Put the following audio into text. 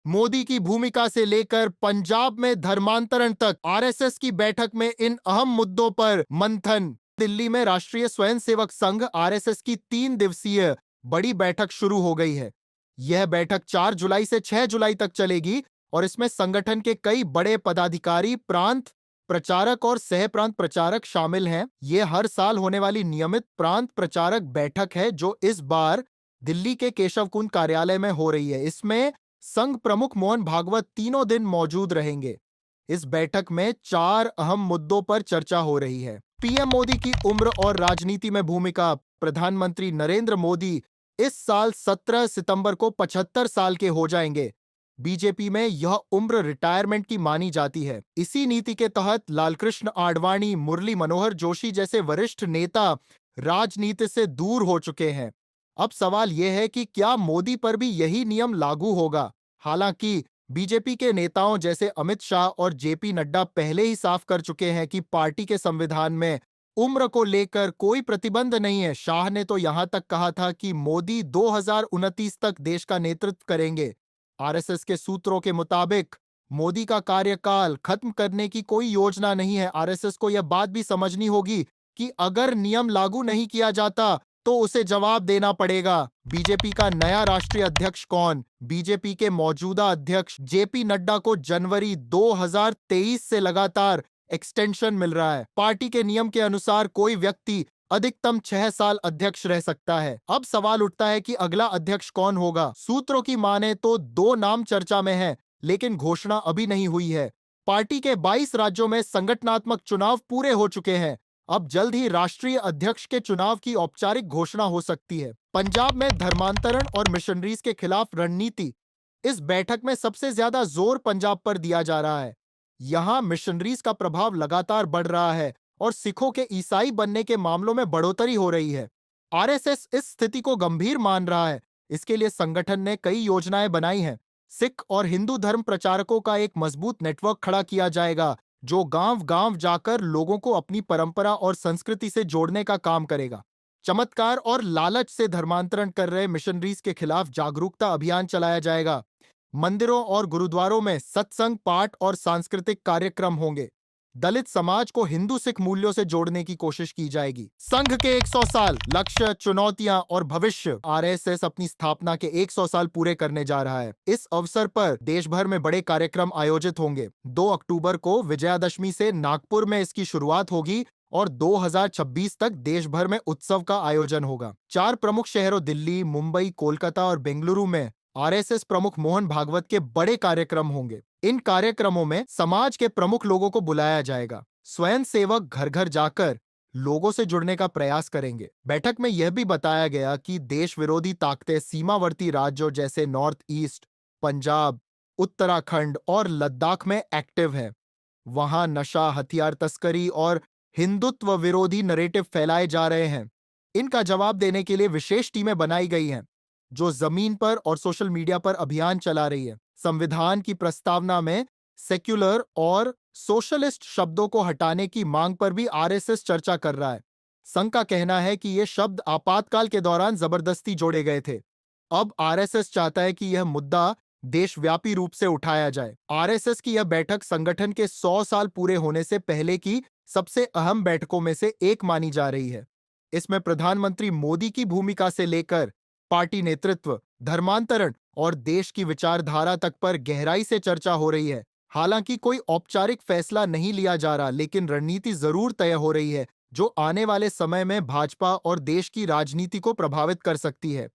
मोदी की भूमिका से लेकर पंजाब में धर्मांतरण तक आरएसएस की बैठक में इन अहम मुद्दों पर मंथन। दिल्ली में राष्ट्रीय स्वयंसेवक संघ आरएसएस की 3 दिवसीय बड़ी बैठक शुरू हो गई है। यह बैठक 4 जुलाई से 6 जुलाई तक चलेगी और इसमें संगठन के कई बड़े पदाधिकारी, प्रांत प्रचारक और सह प्रांत प्रचारक शामिल हैं। यह हर साल होने वाली नियमित प्रांत प्रचारक बैठक है जो इस बार दिल्ली के केशव कुंज कार्यालय में हो रही है। इसमें संघ प्रमुख मोहन भागवत तीनों दिन मौजूद रहेंगे। इस बैठक में 4 अहम मुद्दों पर चर्चा हो रही है। पीएम मोदी की उम्र और राजनीति में भूमिका। प्रधानमंत्री नरेंद्र मोदी इस साल 17 सितंबर को 75 साल के हो जाएंगे। बीजेपी में यह उम्र रिटायरमेंट की मानी जाती है। इसी नीति के तहत लालकृष्ण आडवाणी, मुरली मनोहर जोशी जैसे वरिष्ठ नेता राजनीति से दूर हो चुके हैं। अब सवाल यह है कि क्या मोदी पर भी यही नियम लागू होगा। हालांकि बीजेपी के नेताओं जैसे अमित शाह और जेपी नड्डा पहले ही साफ कर चुके हैं कि पार्टी के संविधान में उम्र को लेकर कोई प्रतिबंध नहीं है। शाह ने तो यहां तक कहा था कि मोदी 2029 तक देश का नेतृत्व करेंगे। आरएसएस के सूत्रों के मुताबिक मोदी का कार्यकाल खत्म करने की कोई योजना नहीं है। आरएसएस को यह बात भी समझनी होगी कि अगर नियम लागू नहीं किया जाता तो उसे जवाब देना पड़ेगा। बीजेपी का नया राष्ट्रीय अध्यक्ष कौन? बीजेपी के मौजूदा अध्यक्ष जेपी नड्डा को जनवरी 2023 से लगातार एक्सटेंशन मिल रहा है। पार्टी के नियम के अनुसार कोई व्यक्ति अधिकतम 6 साल अध्यक्ष रह सकता है। अब सवाल उठता है कि अगला अध्यक्ष कौन होगा। सूत्रों की माने तो 2 नाम चर्चा में हैं, लेकिन घोषणा अभी नहीं हुई है। पार्टी के 22 राज्यों में संगठनात्मक चुनाव पूरे हो चुके हैं। अब जल्द ही राष्ट्रीय अध्यक्ष के चुनाव की औपचारिक घोषणा हो सकती है। पंजाब में धर्मांतरण और मिशनरीज के खिलाफ रणनीति। इस बैठक में सबसे ज्यादा जोर पंजाब पर दिया जा रहा है। यहां मिशनरीज का प्रभाव लगातार बढ़ रहा है और सिखों के ईसाई बनने के मामलों में बढ़ोतरी हो रही है। आरएसएस इस स्थिति को गंभीर मान रहा है। इसके लिए संगठन ने कई योजनाएं बनाई हैं। सिख और हिंदू धर्म प्रचारकों का एक मजबूत नेटवर्क खड़ा किया जाएगा जो गांव-गांव जाकर लोगों को अपनी परंपरा और संस्कृति से जोड़ने का काम करेगा। चमत्कार और लालच से धर्मांतरण कर रहे मिशनरीज के खिलाफ जागरूकता अभियान चलाया जाएगा। मंदिरों और गुरुद्वारों में सत्संग, पाठ और सांस्कृतिक कार्यक्रम होंगे। दलित समाज को हिंदू सिख मूल्यों से जोड़ने की कोशिश की जाएगी। संघ के 100 साल, लक्ष्य, चुनौतियां और भविष्य। आरएसएस अपनी स्थापना के 100 साल पूरे करने जा रहा है। इस अवसर पर देश भर में बड़े कार्यक्रम आयोजित होंगे। 2 अक्टूबर को विजयादशमी से नागपुर में इसकी शुरुआत होगी और 2026 तक देश भर में उत्सव का आयोजन होगा। 4 प्रमुख शहरों दिल्ली, मुंबई, कोलकाता और बेंगलुरु में आरएसएस प्रमुख मोहन भागवत के बड़े कार्यक्रम होंगे। इन कार्यक्रमों में समाज के प्रमुख लोगों को बुलाया जाएगा। स्वयंसेवक घर घर जाकर लोगों से जुड़ने का प्रयास करेंगे। बैठक में यह भी बताया गया कि देश विरोधी ताकतें सीमावर्ती राज्यों जैसे नॉर्थ ईस्ट, पंजाब, उत्तराखंड और लद्दाख में एक्टिव हैं। वहां नशा, हथियार तस्करी और हिंदुत्व विरोधी नैरेटिव फैलाए जा रहे हैं। इनका जवाब देने के लिए विशेष टीमें बनाई गई हैं जो जमीन पर और सोशल मीडिया पर अभियान चला रही है। संविधान की प्रस्तावना में सेक्युलर और सोशलिस्ट शब्दों को हटाने की मांग पर भी आरएसएस चर्चा कर रहा है। संघ का कहना है कि ये शब्द आपातकाल के दौरान जबरदस्ती जोड़े गए थे। अब आरएसएस चाहता है कि यह मुद्दा देशव्यापी रूप से उठाया जाए। आरएसएस की यह बैठक संगठन के 100 साल पूरे होने से पहले की सबसे अहम बैठकों में से एक मानी जा रही है। इसमें प्रधानमंत्री मोदी की भूमिका से लेकर पार्टी नेतृत्व, धर्मांतरण और देश की विचारधारा तक पर गहराई से चर्चा हो रही है। हालांकि कोई औपचारिक फैसला नहीं लिया जा रहा, लेकिन रणनीति जरूर तय हो रही है जो आने वाले समय में भाजपा और देश की राजनीति को प्रभावित कर सकती है।